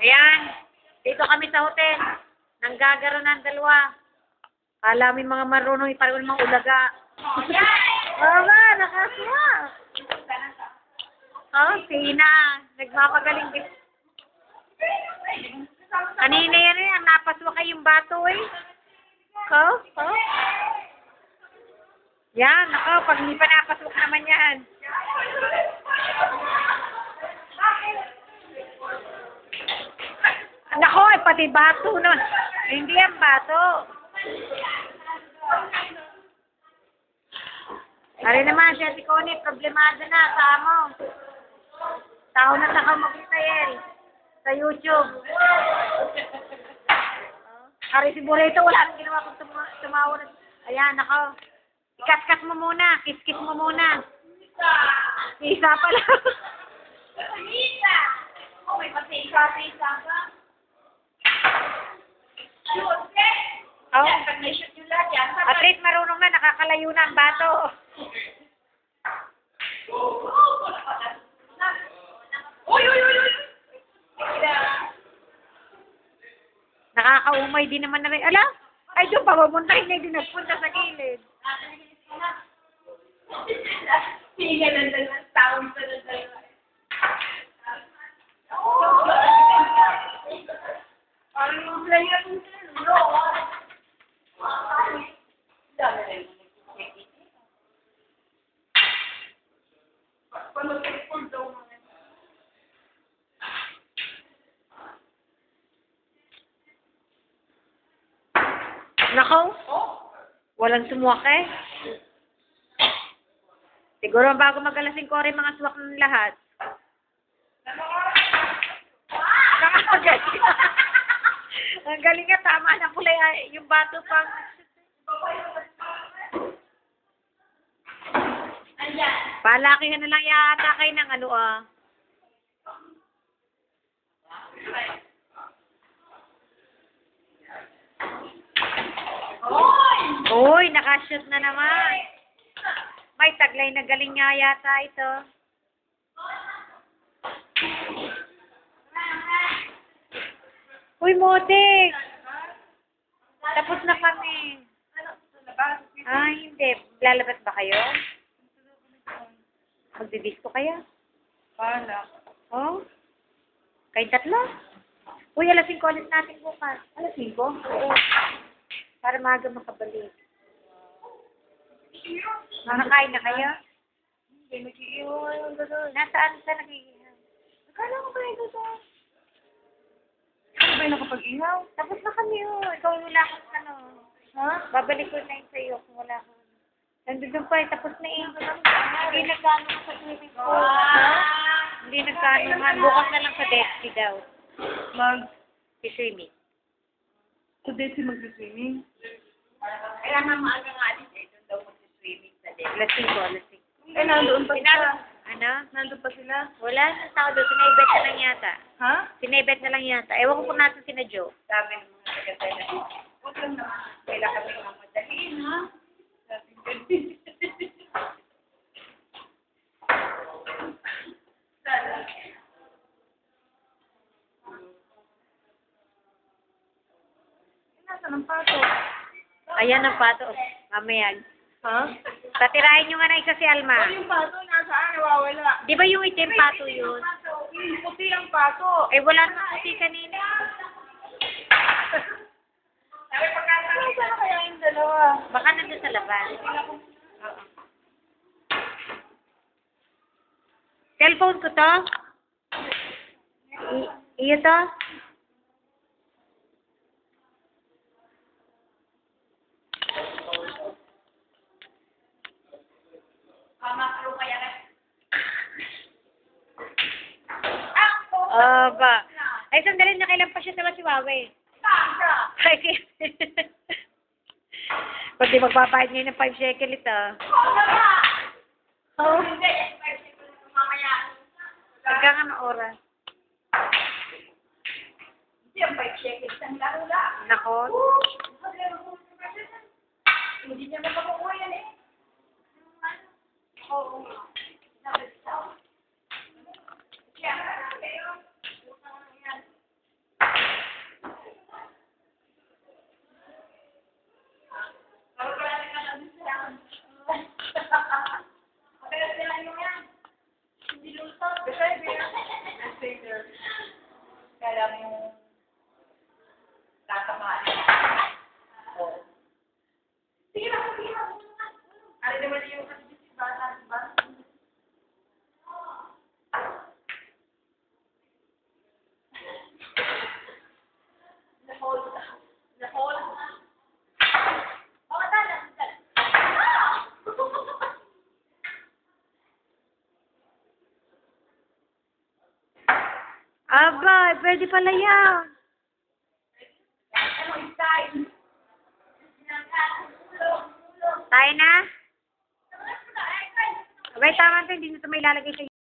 Ayan. Dito kami sa hotel. Nanggagaro ng dalawa. Kala may mga marunong pareho ng mga ulaga. Oo nga, nakaswa. Oh, Sina. Nagmamagaling din. Kanina yan eh, ang napaswa kayong bato eh. Oh. Yan, ako, pag hindi pa napaswak naman yan. Nako, eh, pati bato na. Hindi yan bato. Ari naman, siya si Connie, problemado na sa amo. Tao na takaw mag-retail sa YouTube. Ari si Burrito, wala nang ginawa kung tumawa na. Ayan, ako. Ikaskas mo muna, kiskis mo muna. Isa pala. Isa! Oh, may isa ka. Shoot, eh! Oh. Yan, pag na-shoot yung lahat yan. At least marunong na, nakakalayo na ang bato. Uy! Nakakaumay din naman na rin. Ala? Ay, doon pa, pumuntahin na din nagpunta sa gilid. Sige lang dalawang taon sa dalawa. Parang yung player no? Nako, walang sumuwak eh. Siguro bago magalasing ko rin mga suwak ng lahat. Nakakagaling. Ang galing nga, tama na pula yung bato pang... Palakihan na lang yata kayo ng ano ah. Uy, nakashoot na naman. May taglay na galing nga yata ito. Uy, Motek! Tapos na kami. Ay, hindi. Lalabas ba kayo? Magdidisco kaya? Paano? Oh? Kayo tatlo? Uy, alas 5 ulit natin bukas. Alas 5? Oo. Para maaga makabalik. Nakakain na kayo? Hindi, nag-iiwan yung gano'n. Nasaan ka nakikihaw? Akala ko ba ito sa... Ano ba yung nakapag-ihaw? Tapos na kami Ikaw wala akong ano. Ha? Babalik ko na yun sa'yo kung wala akong ano. Nandun pa tapos na eh. Hindi nagkano ka sa swimming pool. Hindi nagkano man. Bukas na lang sa Dexy daw. Si-swimming. Today si mag-swimming? Kaya nga maaga nga alis eh, doon daw mag-swimming sa day. Alas 5. Eh, nandoon pa sila. Ano? Nandoon pa sila. Wala na tao doon. Sinaibet na lang yata. Ha? Sinaibet na lang yata. Ewan ko kung nasa sina Joe. Sabi ng mga taga-taga, huwag lang naman, kailangan kami mamadaliin, ha? Sabi ko, Nasaan ang pato? Ayan ang pato. Mamaya. Ha? Patirahin nyo nga na isa si Alma. Yung pato, nasaan? Nawawala. Di ba yung itim pato yun? Yung puti ang pato. Eh, wala na puti kanina. sabi pagkakasama, Nasaan kaya yung dalawa? Baka nandun sa labas. Oo. Cellphone ko to? Iyo to? makro kaya ka. Ba. Ay, sandali, nakailan pa siya sa Masiwawe. Ay, pag di magpapahid ngayon ng 5 shekel ito. Oh. Hanggang ano oras? Hindi ang 5 shekels ang laro lang. Nako. Hindi niya mapakuha yan eh. Oo. Kaya lang yung tatamaan. Oo. Sige lang, sige lang. Ano naman yung bata, diba? Na-hold. Na-hold. Oh, tala. Aba, pwede pala yan. Tayo na? Abay, tama ito. Hindi na ito may lalagay sa